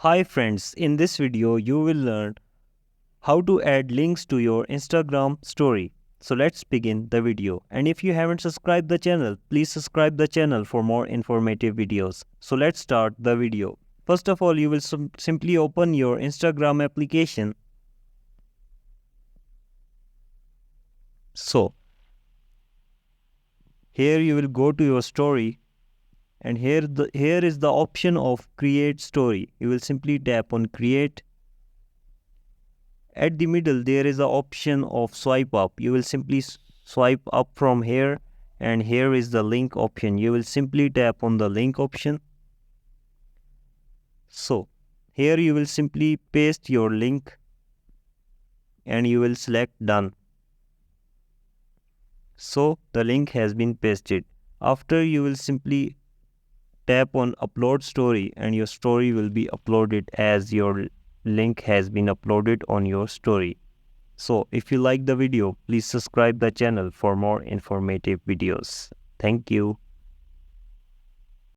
Hi friends, in this video you will learn how to add links to your Instagram story. So let's begin the video. And if you haven't subscribed the channel, please subscribe the channel for more informative videos. So let's start the video. First of all, you will simply open your Instagram application. So here you will go to your story, and here is the option of create story. You will simply tap on create. At the middle there is the option of swipe up. You will simply swipe up from here, and here is the link option. You will simply tap on the link option. So here you will simply paste your link and you will select done. So the link has been pasted. After, you will simply tap on upload story and your story will be uploaded as your link has been uploaded on your story. So if you like the video, please subscribe the channel for more informative videos. Thank you.